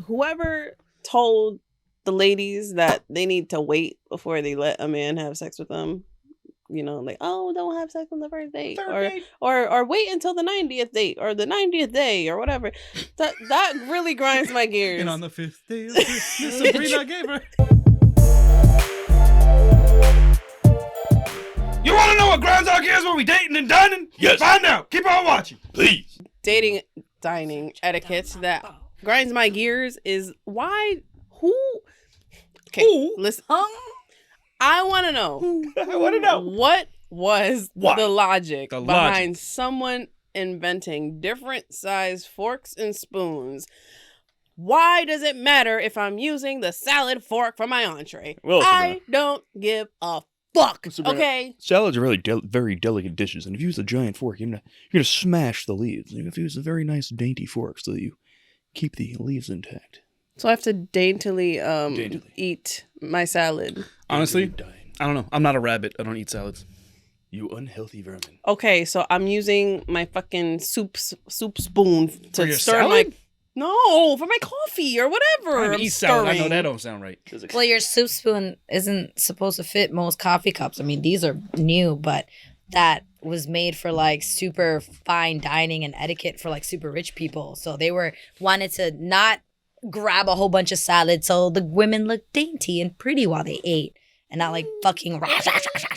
whoever told the ladies that they need to wait before they let a man have sex with them, you know, like, oh, don't have sex on the first date, or wait until the 90th date or the 90th day or whatever. That really grinds my gears. And on the 5th day of Christmas, Sabrina gave her. You want to know what grinds our gears when we dating and dining? Yes. Find out. Keep on watching, please. Dating, dining etiquette that grinds my gears is why. Okay, listen. I want to know. I want to know. What was the logic behind someone inventing different size forks and spoons? Why does it matter if I'm using the salad fork for my entree? Well, I don't give a fuck. Okay. Salads are really very delicate dishes, and if you use a giant fork, you're gonna smash the leaves. You have to use a very nice dainty fork so that you keep the leaves intact. So I have to daintily eat my salad. Honestly, I don't know. I'm not a rabbit. I don't eat salads. You unhealthy vermin. Okay, so I'm using my fucking soup spoon to stir salad? for my coffee or whatever. I eat salad. I know that don't sound right. Well, your soup spoon isn't supposed to fit most coffee cups. I mean, these are new, but that was made for like super fine dining and etiquette for like super rich people. So they wanted to not grab a whole bunch of salad so the women looked dainty and pretty while they ate and not like fucking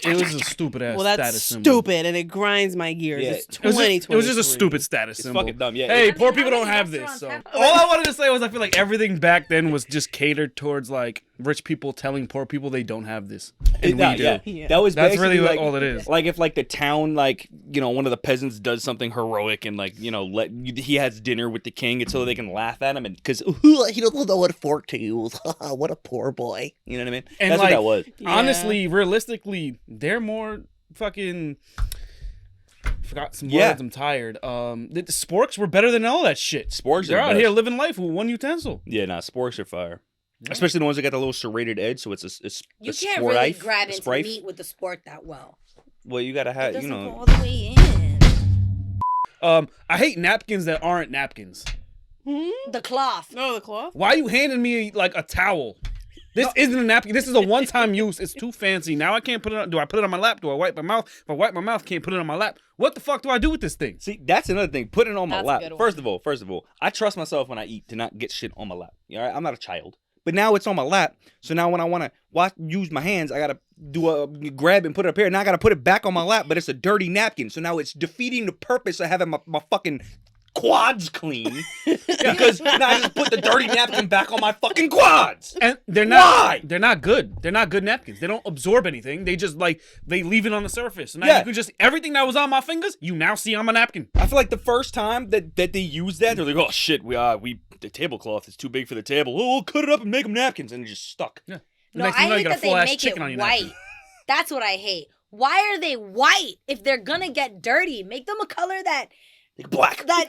it was a stupid ass status symbol. Stupid and it grinds my gears. It's 2020. It was just a stupid status symbol. Fucking dumb. Yeah. Hey, poor people don't have this. So all I wanted to say was I feel like everything back then was just catered towards like rich people telling poor people they don't have this. And we do. Yeah. That's really like, all it is. Like if like the town, like, you know, one of the peasants does something heroic and like, you know, he has dinner with the king and so they can laugh at him and because he doesn't know what fork to use. What a poor boy. You know what I mean? And that's like, what that was. Yeah. Honestly, realistically, they're more fucking. Forgot some words. I'm tired. The sporks were better than all that shit. Sporks They're are out best. here living life with one utensil. Yeah, sporks are fire. Yeah. Especially the ones that got the little serrated edge, so it's a you a can't sport really knife, grab a into sprite. meat with the spork that well. Well, you gotta have, It you doesn't know. go all the way in. I hate napkins that aren't napkins. The cloth. No, the cloth. Why are you handing me like a towel? This isn't a napkin. This is a one-time use. It's too fancy. Now I can't put it on. Do I put it on my lap? Do I wipe my mouth? If I wipe my mouth, can't put it on my lap. What the fuck do I do with this thing? See, that's another thing. Put it on my That's a lap. good one. First of all, I trust myself when I eat to not get shit on my lap. All right? I'm not a child. But now it's on my lap. So now when I want to use my hands, I got to grab and put it up here. Now I got to put it back on my lap, but it's a dirty napkin. So now it's defeating the purpose of having my fucking quads clean because now I just put the dirty napkin back on my fucking quads. And they're not. Why? They're not good. They're not good napkins. They don't absorb anything. They just they leave it on the surface. So now you can just everything that was on my fingers, you now see on my napkin. I feel like the first time that they used that, they're like, oh shit, the tablecloth is too big for the table. Oh, we'll cut it up and make them napkins, and it just stuck. Yeah. No, I hate that they make it white. That's what I hate. Why are they white if they're gonna get dirty? Make them a color that. Black. That,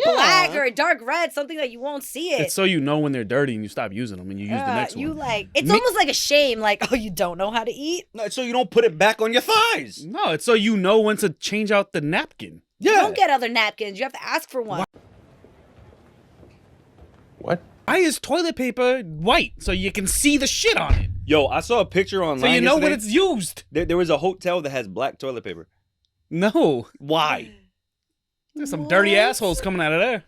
black or a dark red, something that you won't see it. It's so you know when they're dirty and you stop using them and you use the next one. It's almost like a shame, like, oh, you don't know how to eat? No, so you don't put it back on your thighs. No, it's so you know when to change out the napkin. Yeah. You don't get other napkins. You have to ask for one. What? Why is toilet paper white so you can see the shit on it? Yo, I saw a picture online. So you know yesterday. when it's used. There was a hotel that has black toilet paper. No. Why? There's some dirty assholes coming out of there.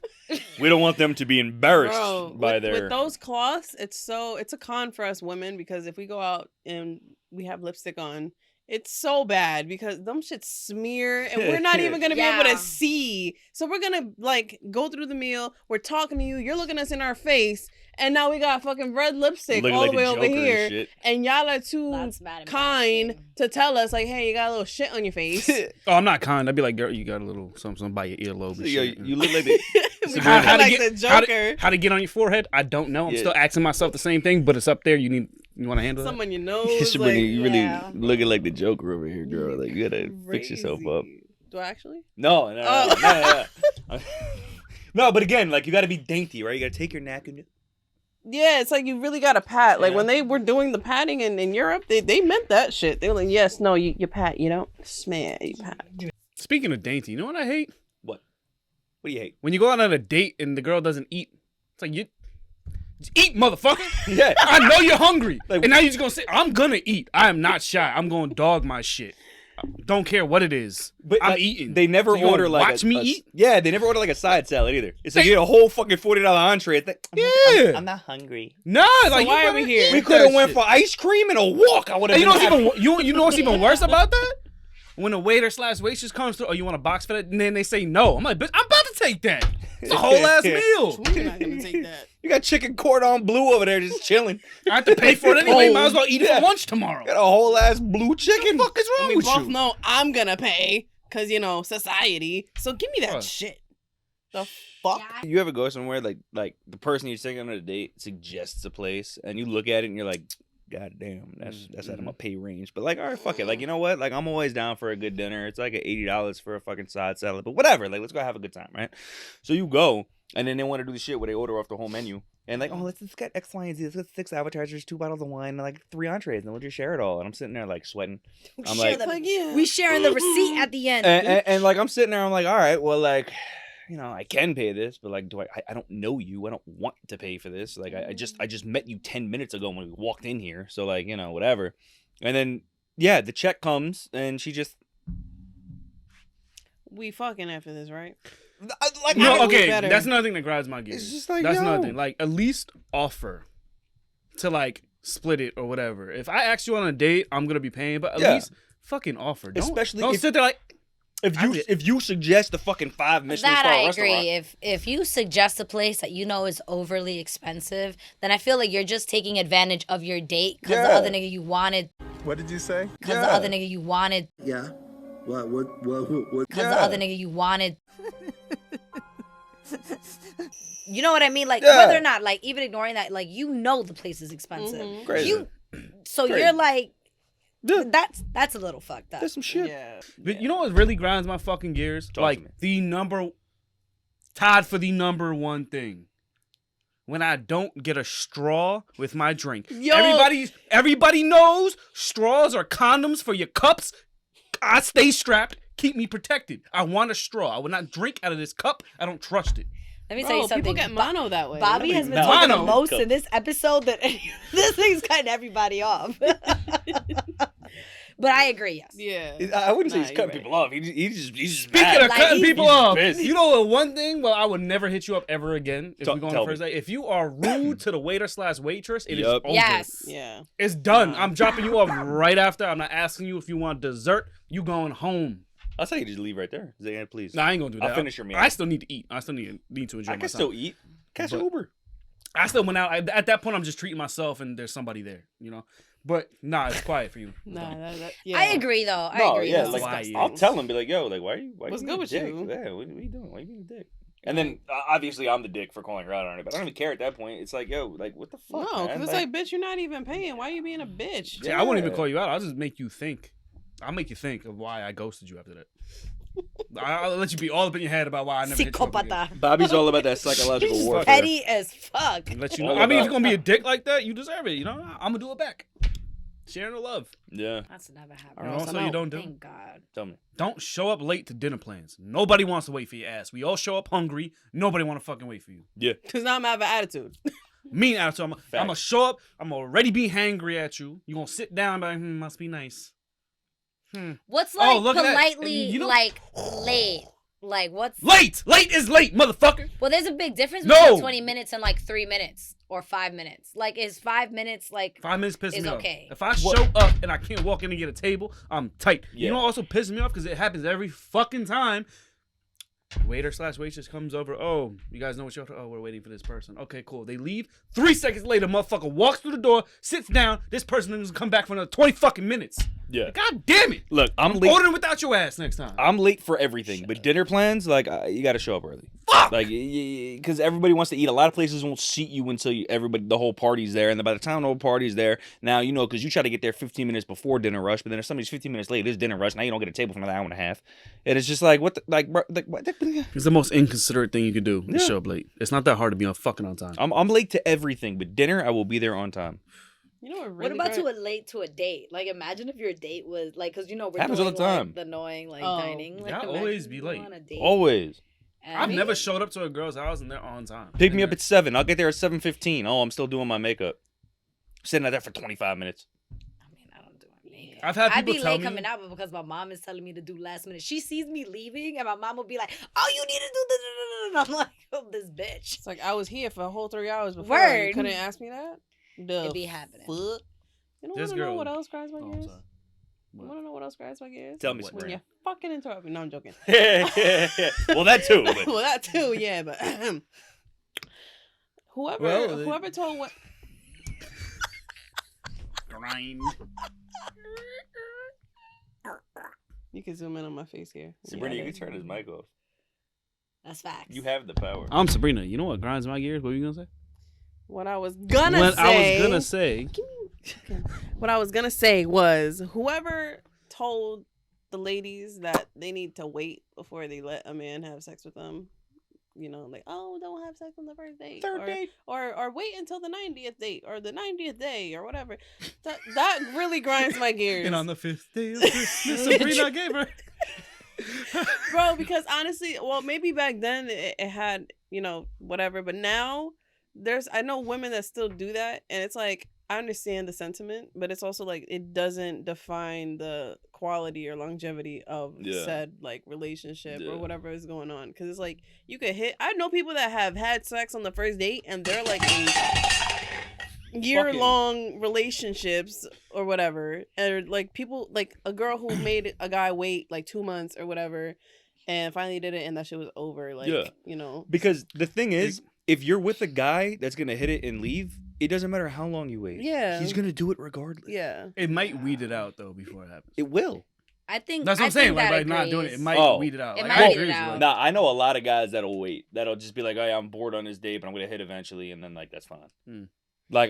We don't want them to be embarrassed by their... With those cloths, it's a con for us women because if we go out and we have lipstick on, it's so bad because them shit smear and we're not even going to be able to see. So we're going to go through the meal. We're talking to you. You're looking us in our face. And now we got fucking red lipstick all the way over here. And y'all are too kind to tell us, like, hey, you got a little shit on your face. Oh, I'm not kind. I'd be like, girl, you got a little something by your earlobe. And shit. You look like the... the Joker. How to get on your forehead? I don't know. I'm still asking myself the same thing, but it's up there. You want to handle Some that? on your nose. You really looking like the Joker over here, girl. Like, you gotta fix yourself up. Do I actually? No. No, but again, like, you gotta be dainty, right? You gotta take your napkin. Yeah, it's like you really got to pat. Like when they were doing the patting in Europe, they meant that shit. They were like, yes, no, you pat, you don't smear, you pat. Speaking of dainty, you know what I hate? What do you hate? When you go out on a date and the girl doesn't eat. It's like Eat, motherfucker. Yeah. I know you're hungry. Like- And now you're just going to say, I'm going to eat. I am not shy. I'm going to dog my shit. Don't care what it is. But I'm like, eating. They never So you gonna order like watch me eat? Yeah, they never order like a side salad either. It's like you get a whole fucking $40 entree. It's like, Yeah. I'm not hungry. Nah, So like why you are we here? We eat could have that went shit. for ice cream and a walk. I would have. And you know what's even worse about that? When a waiter/waitress comes through, oh, you want a box for that? And then they say no. I'm like, bitch, I'm about to take that. It's a whole ass meal. We're not gonna take that. You got chicken cordon bleu over there just chilling. I have to pay for it anyway. Oh, Might as well eat it yeah. for lunch tomorrow. Got a whole ass blue chicken. What the fuck is wrong We with both you? know I'm gonna pay because society. So give me that What? shit. The fuck. You ever go somewhere like the person you're taking on a date suggests a place and you look at it and you're like, God damn, that's out of my pay range. But like, all right, fuck it. Like, you know what? Like, I'm always down for a good dinner. It's like $80 for a fucking side salad, but whatever. Like, let's go have a good time, right? So you go, and then they want to do the shit where they order off the whole menu. And like, oh, let's get X, Y, and Z. Let's get 6 appetizers, 2 bottles of wine, and like 3 entrees, and then we'll just share it all. And I'm sitting there like sweating. I'm Share like, the- we sharing the receipt at the end. and like I'm sitting there, I'm like, all right, well, like, you know, I can pay this, but like, I don't know you. I don't want to pay for this. Like, I just met you 10 minutes ago when we walked in here. So like, you know, whatever. And then yeah, the check comes and she just We fucking after this, right? like No, I do okay, better. that's another thing that grinds my gears. It's just like, that's yo. another thing. Like, at least offer to like split it or whatever. If I ask you on a date, I'm gonna be paying, but at Yeah. least fucking offer. Especially don't if- sit there like if you suggest the fucking 5 Michelin That star I restaurant. agree. If you suggest a place that you know is overly expensive, then I feel like you're just taking advantage of your date because the Yeah. other nigga you wanted. What did you say? Because the other nigga you wanted. Yeah. What? Because the other nigga you wanted. You know what I mean? Like Yeah. whether or not, like even ignoring that, like you know the place is expensive. Mhm. Crazy. So Crazy. you're like, Yeah. that's a little fucked up. That's some shit. Yeah. But you know what really grinds my fucking gears? Talk to Like me. tied for the number one thing. When I don't get a straw with my drink. Yo. Everybody knows straws are condoms for your cups. I stay strapped. Keep me protected. I want a straw. I will not drink out of this cup. I don't trust it. Let me Bro, tell you something. people get mono that way. Bobby has been Mono. talking the Mono. most in this episode that this thing's cutting everybody off. But I agree, yes. Yeah. I wouldn't say Nah, he's you're cutting right. people off. He's just Speaking mad. of Like, cutting he's- people he's off, pissed. you know the one thing? Well, I would never hit you up ever again if Tell- we go on tell the first me. date. If you are rude to the waiter/waitress, it is Yup. over. Yes. Yeah. It's done. I'm dropping you off right after. I'm not asking you if you want dessert. You going home. I'll tell you just leave right there. Say, please. No, I ain't gonna do that. I'll finish your meal. I still need to eat. I still need to enjoy I my can time. still eat. Catch an But- Uber. I still went out. At that point, I'm just treating myself, and there's somebody there, you know. But nah, it's quiet for you. Nah, yeah. I agree though. I No, agree. yeah, though. like Quiet. I'll tell him, be like, yo, like, why you What's being good with a dick? you? Yeah, what are you doing? Why you being a dick? And then obviously I'm the dick for calling her out on it, but I don't even care at that point. It's like, yo, like, what the fuck? No, man? because it's like, bitch, you're not even paying. Why are you being a bitch? Yeah, I won't even call you out. I'll just make you think. I'll make you think of why I ghosted you after that. I'll let you be all up in your head about why I never hit you up again. Psicopata. Bobby's all about that psychological He's warfare. Petty as fuck. Let you All know. I mean, if about- you're gonna be a dick like that, you deserve it. You know, I'm gonna do it back. Sharing the love. Yeah, That's never happened. And also, you don't do. Thank God. tell me. Don't show up late to dinner plans. Nobody wants to wait for your ass. We all show up hungry. Nobody want to fucking wait for you. Yeah, Because now I'm having attitude. Mean attitude. I'm gonna show up. I'm already be hangry at you. You gonna sit down, but must be nice. What's Oh, like look at that. politely You know- like late? Like what's Late. Late is late, motherfucker. Well, there's a big difference No. between 20 minutes and like 3 minutes or 5 minutes. Like is 5 minutes like 5 minutes pisses Is me okay. off. If I show up and I can't walk in and get a table, I'm tight. Yeah. You know what also pisses me off? Because it happens every fucking time. Waiter/waitress comes over. Oh, you guys know what you're... Oh, we're waiting for this person. Okay, cool. They leave. 3 seconds later, motherfucker walks through the door, sits down. This person is gonna come back for another 20 fucking minutes. yeah. God damn it. Look, I'm late. Ordering without your ass next time. I'm late for everything, but dinner plans, like, you got to show up early. Fuck! Like, because everybody wants to eat. A lot of places won't seat you until the whole party's there, and then by the time the whole party's there, now you know because you try to get there 15 minutes before dinner rush, but then if somebody's 15 minutes late, it's dinner rush. Now you don't get a table for another hour and a half, and it's just like what, bro, what? It's the most inconsiderate thing you could do. Yeah. Is show up late. It's not that hard to be on fucking on time. I'm late to everything, but dinner I will be there on time. You know what what really about hurt? to a late to a date? Like imagine if your date was like cuz you know we're Happens doing all the time. like, the annoying like Oh. dining. Like Y'all imagine always be you late. on a date Always. And I've never showed up to a girl's house and they're on time. Pick me up at 7. I'll get there at 7:15. Oh, I'm still doing my makeup. Sitting out there for 25 minutes. I mean, I don't do my makeup. I've had I'd people be tell late me. coming out, but because my mom is telling me to do last minute. She sees me leaving, and my mom will be like, "Oh, you need to do this." And I'm like, "Oh, this bitch." It's like I was here for a whole 3 hours before. Word. You couldn't ask me that. It be happening. Fuck. You don't This want to know girl- what else grinds my Oh, I'm gears? sorry. You want to know what else grinds my gears? Tell me, When Sabrina. you fucking interrupt me. No, I'm joking. Well, that too. But Well, that too, yeah, but Well, whoever told what Grind. you can zoom in on my face here. Sabrina, Yeah, you can turn his mic off. That's facts. You have the power. I'm Sabrina. You know what grinds my gears? What were you gonna say? What I was gonna What say. I was gonna say. What I was gonna say was whoever told the ladies that they need to wait before they let a man have sex with them. You know, like, oh, don't have sex on the first date. Third date. Or wait until the 90th date or the 90th day or whatever. That really grinds my gears. And on the 5th day of Christmas, Sabrina gave her. Bro, because honestly, well, maybe back then it had, you know, whatever, but now I know women that still do that, and it's like, I understand the sentiment, but it's also like it doesn't define the quality or longevity of said like relationship or whatever is going on. Because it's like you could hit. I know people that have had sex on the first date and they're like in year-long relationships or whatever, and like people like a girl who made a guy wait like 2 months or whatever, and finally did it, and that shit was over. Like you know, Because the thing is, if you're with a guy that's gonna hit it and leave, it doesn't matter how long you wait. Yeah. He's gonna do it regardless. yeah. It might weed it out though before it happens. It will. I think That's what I I'm saying. think that Like not doing it. It agrees. might weed it out. It Like, might I weed agree it with you. out. Nah, I know a lot of guys that'll wait. That'll just be like, "Oh yeah, I'm bored on this date, but I'm gonna hit eventually," and then like that's fine. Like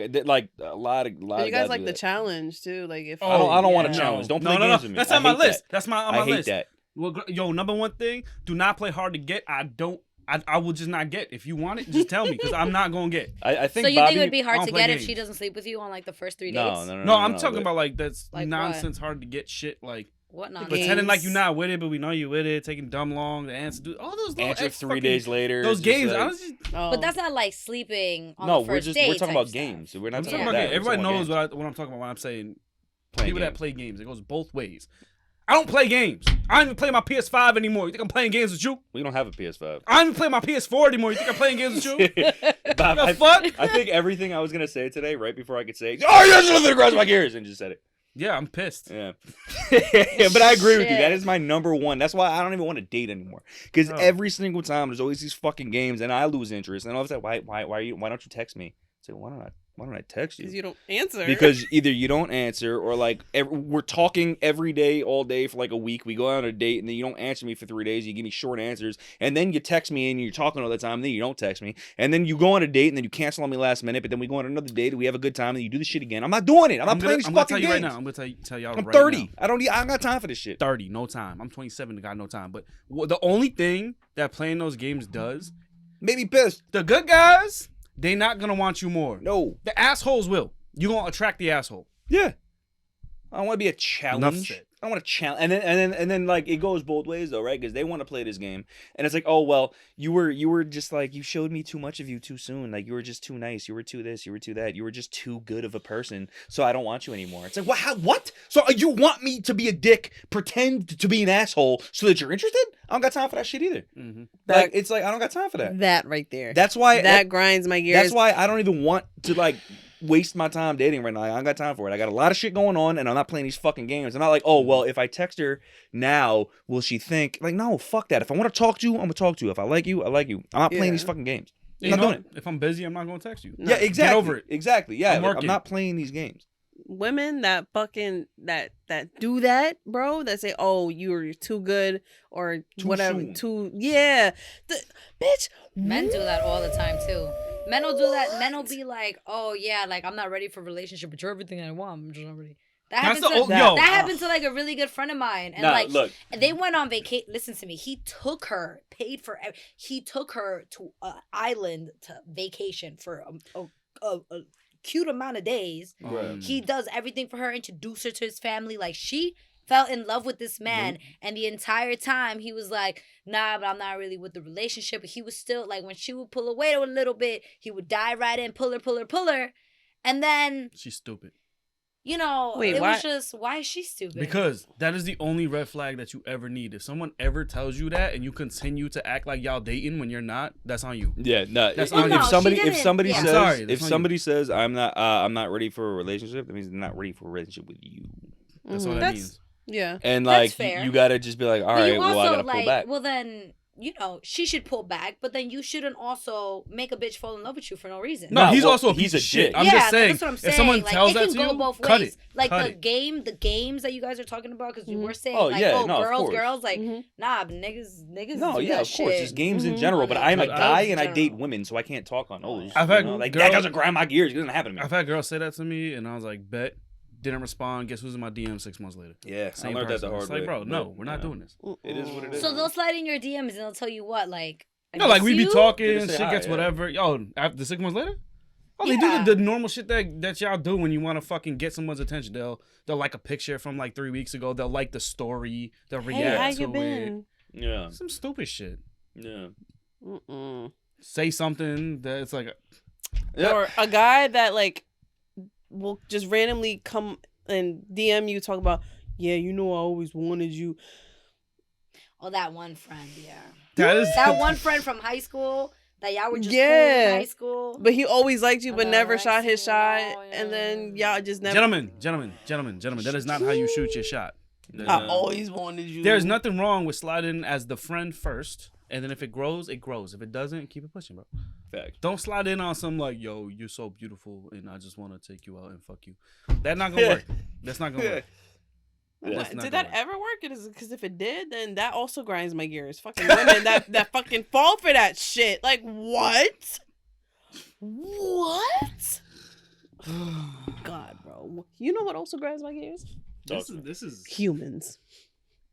a lot of But you guys like do the that. challenge too. Like if I don't want to yeah. challenge. Don't No, play no, games no. with me. That's I on my hate list. that. That's on my I hate list. that. Well, yo, number one thing: do not play hard to get. I will just not get. If you want it, just tell me, because I'm not gonna get. I think. So you Bobby, think it would be I hard don't to play get if games. she doesn't sleep with you on like the first 3 dates? No, No, I'm talking but- about like that's Like nonsense, hard to get shit. Like What nonsense? pretending like you're not with it, but we know you with it. Taking dumb long to answer. Do all those little answer ex 3 fucking- days later. Those it's just games. like- I was just. Oh. But that's not like sleeping on no, the first we're date talking type about stuff. games. We're not I'm talking talking about about that. games. We're Everybody talking knows about what I'm talking about when I'm saying Playing people that games. play games. It goes both ways. I don't play games. I don't even play my PS5 anymore. You think I'm playing games with you? We don't have a PS5. I don't even play my PS4 anymore. You think I'm playing games with you? Bob, The fuck? I think everything I was gonna say today, right before I could say, "Oh, you're just looking across my gears," and just said it. Yeah, I'm pissed. Yeah, but I agree with you. That Shit. is my number one. That's why I don't even want to date anymore. Because Oh. every single time there's always these fucking games, and I lose interest. And all of a sudden, why don't you text me? I say, why don't I text because you? you don't answer. Because either you don't answer, or like we're talking every day, all day for like a week. We go out on a date, and then you don't answer me for 3 days. You give me short answers, and then you text me, and you're talking all the time. And then you don't text me, and then you go on a date, and then you cancel on me last minute. But then we go on another date, and we have a good time, and then you do the shit again. I'm not doing it. I'm not playing these I'm gonna fucking tell you games. right now. I'm gonna tell y'all I'm right 30. now. I don't got time for this shit. 30, no time. I'm 27, got no time. But the only thing that playing those games does, Maybe pissed. the good guys, they not gonna want you more. No. The assholes will. You gonna attract the asshole. Yeah. I don't want to be a Enough challenge. said. I want to challenge, and then like it goes both ways though, right? Because they want to play this game, and it's like, oh well, you were just like, you showed me too much of you too soon. Like you were just too nice. You were too this. You were too that. You were just too good of a person. So I don't want you anymore. It's like, what? So you want me to be a dick, pretend to be an asshole, so that you're interested? I don't got time for that shit either. Mm-hmm. Like it's like I don't got time for that. that right there. That's why that grinds my gears. That's why I don't even want to like waste my time dating right now. I don't got time for it. I got a lot of shit going on, and I'm not playing these fucking games. I'm not like, oh well, if I text her now, will she think like, no, fuck that. If I want to talk to you, I'm gonna talk to you. If I like you, I like you. I'm not playing these fucking games. I'm not doing it. If I'm busy, I'm not gonna text you. Yeah, exactly. Get over it. Exactly. Yeah, I'm like, I'm working. not playing these games. Women that fucking that do that, bro, that say, oh, you're too good or Too whatever, soon. bitch. Men do that all the time too. Men will do that. Men will be like, "Oh yeah, like I'm not ready for a relationship, but you're everything I want. I'm just not ready." That That's happened the to old- yo. that happened to like a really good friend of mine, and Nah, like look. they went on vacation. Listen to me. He took her, paid for. He took her to an island to vacation for a cute amount of days. Right. He does everything for her, introduce her to his family. Like she fell in love with this man, and the entire time he was like, nah, but I'm not really with the relationship. But he was still like, when she would pull away a little bit, he would dive right in, pull her, and then She's stupid. you know, Wait, it why? was just, why is she stupid? Because that is the only red flag that you ever need. If someone ever tells you that and you continue to act like y'all dating when you're not, that's on you. Yeah, no. That's If, on you. if somebody, She if somebody didn't- says, I'm sorry, that's if on you. somebody says I'm not ready for a relationship, that means they're not ready for a relationship with you. That's all that That's- means. Yeah. And That's like fair. you gotta just be like, all But right, you well I also, gotta pull back. well then, you know, she should pull back, but then you shouldn't also make a bitch fall in love with you for no reason. No, No, he's well, also a he's piece a of shit. dick. I'm yeah, just saying, that's what I'm saying. if someone like, tells it that can to go you, both cut ways. it. Like Cut the it. games that you guys are talking about, because you were saying, Oh, like, yeah, oh, no, of course. girls, like, Mhm. nah, but niggas No, do yeah, that of course, shit. just games in Mhm. general. But I'm a Girls guy in and I date general. women, so I can't talk on those. I've had like girls- that guy's a grind my gears. It doesn't happen to me. I've had girls say that to me, and I was like, bet. Didn't respond. Guess who's in my DM 6 months later? Yeah, Same I learned that the person. hard It's like, way. bro, no, but, we're not yeah. doing this. It is what it is. So they'll slide in your DMs and they'll tell you what, like, I No, like we miss be you? talking, They just say shit hi, gets yeah. whatever. Yo, after 6 months later, oh, they Yeah. do the normal shit that y'all do when you want to fucking get someone's attention. They'll like a picture from like 3 weeks ago. They'll like the story. They'll Hey, react how to you been? Yeah, it. Some stupid shit. yeah. Mm-mm. Say something that's like, Yeah. Or a guy that like will just randomly come and DM you, talk about, yeah, you know, I always wanted you. Oh, that one friend, yeah. that is That one friend from high school that y'all were just cool Yeah. in high school. But he always liked you, I but know, never right? shot his So, shot. yeah, And then yeah. y'all just never. gentlemen. That is not how you shoot your shot. I always wanted you. There's nothing wrong with sliding as the friend first, and then if it grows, it grows. If it doesn't, keep it pushing, bro. Fact. Don't slide in on some like, yo, you're so beautiful, and I just want to take you out and fuck you. That's not gonna work. That's not gonna work. Yeah. That's not Did gonna that work. ever work? Because if it did, then that also grinds my gears. Fucking women that fucking fall for that shit. Like, what? What? God, bro. You know what also grinds my gears? This is Humans.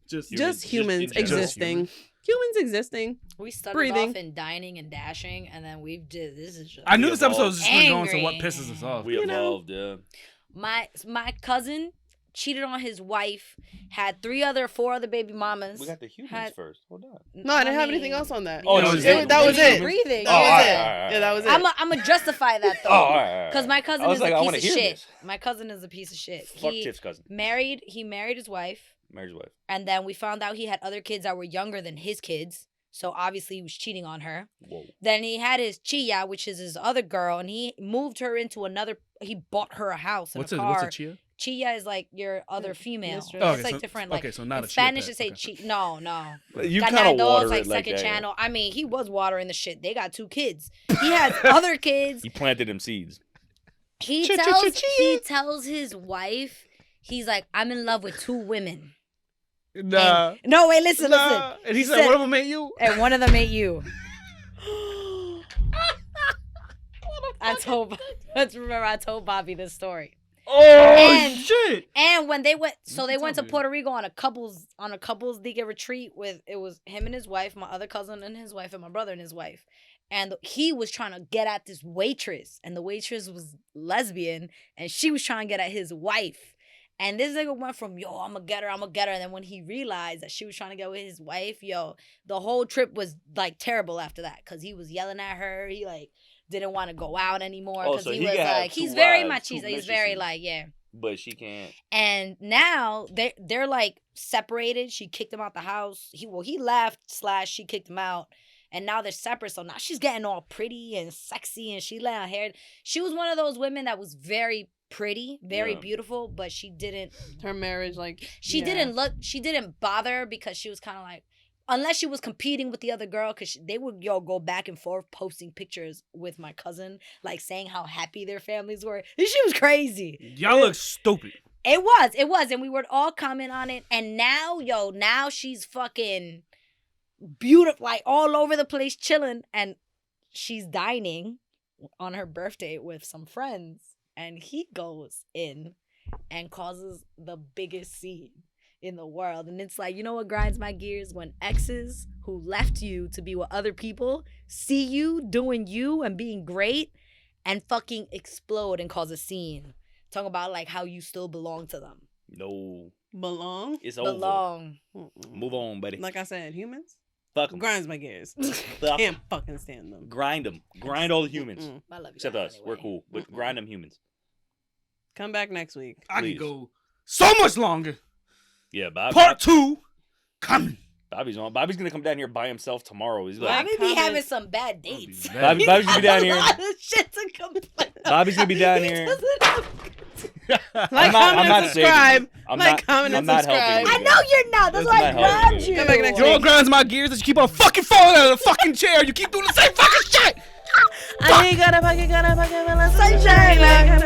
just Just humans in general. existing. Humans existing. We started Breathing. off in dining and dashing, and then we've did this is just I knew We this episode was just gonna go Angry. into what pisses us off. We You know? evolved, yeah. my cousin cheated on his wife, had four other baby mamas. We got the humans Had- first. Hold on. No, I didn't have anything else on that. Oh, no, that was it. Breathing. That was all right, it. all right, Yeah, that was it. I'm gonna justify that though. Oh, all right. Because my cousin I was is like, I a wanna piece of hear shit. this. My cousin is a piece of shit. Fuck Tiff's cousin. He married his wife, Married his wife. and then we found out he had other kids that were younger than his kids. So obviously he was cheating on her. Whoa. Then he had his Chia, which is his other girl, and he moved her into another. He bought her a house and What's a a car. chia? Chia is like your other female. mistress. Oh, It's okay, like so- different. Like okay, so not in a chia Spanish pet, to say okay. No. You kind of Ganados, water like it like second that. yeah. channel. I mean, he was watering the shit. They got 2 kids. He has other kids. He planted them seeds. He tells his wife, he's like, I'm in love with 2 women. Nah. No, wait, listen. And he said, one of them ain't you? And one of them ain't you. I told Bobby this story. Oh, And- shit. And when they went, so You they can went to tell me. Puerto Rico on a couples Diga retreat with, it was him and his wife, my other cousin and his wife, and my brother and his wife. And he was trying to get at this waitress, and the waitress was lesbian, and she was trying to get at his wife. And this nigga went from, yo, I'm gonna get her. And then when he realized that she was trying to get with his wife, yo, the whole trip was like terrible after that, because he was yelling at her. He like didn't want to go out anymore, Oh, because so he he was can have like, 2 he's very wives, 2 machista. He's very mistresses. like, yeah. But she can't. And now they're like separated. She kicked him out the house. He left / she kicked him out. And now they're separate. So now she's getting all pretty and sexy, and she let her hair. She was one of those women that was very pretty, very Yeah. beautiful, but she didn't Her marriage, like. she yeah. didn't bother, because she was kind of like, unless she was competing with the other girl, because they would go back and forth posting pictures with my cousin, like saying how happy their families were. And she was crazy. Y'all look stupid. It was, and we would all comment on it. And now she's fucking beautiful, like all over the place, chilling, and she's dining on her birthday with some friends, and he goes in and causes the biggest scene in the world. And it's like, you know what grinds my gears? When exes who left you to be with other people see you doing you and being great and fucking explode and cause a scene. Talking about like how you still belong to them. No. Belong. It's over. Belong. Move on, buddy. Like I said, humans Fuck 'em. grinds my gears. Fuck 'em. Can't fucking stand them. Grind them. Grind all the humans. Mm-mm. I love you Except guys us. We're anyway. cool. But grind them humans. Come back next week. I Please. can go so much longer. Yeah, Bob. Part 2 coming. Bobby's on. Bobby's gonna come down here by himself tomorrow. He's like, Bobby be comment- having some bad dates. Bobby's gonna be down here. A lot of shit to complain about. Bobby's gonna be down He here. doesn't have- Like, I'm comment, not and subscribe. I'm Like, not, comment, I'm and not subscribe. helping I you. know you're not. That's That's why I not helping grabbed you. you. Come back next It all week. grinds my gears that you keep on fucking falling out of the fucking chair. You keep doing the same fucking shit. I ain't got a fucking sunshine. Like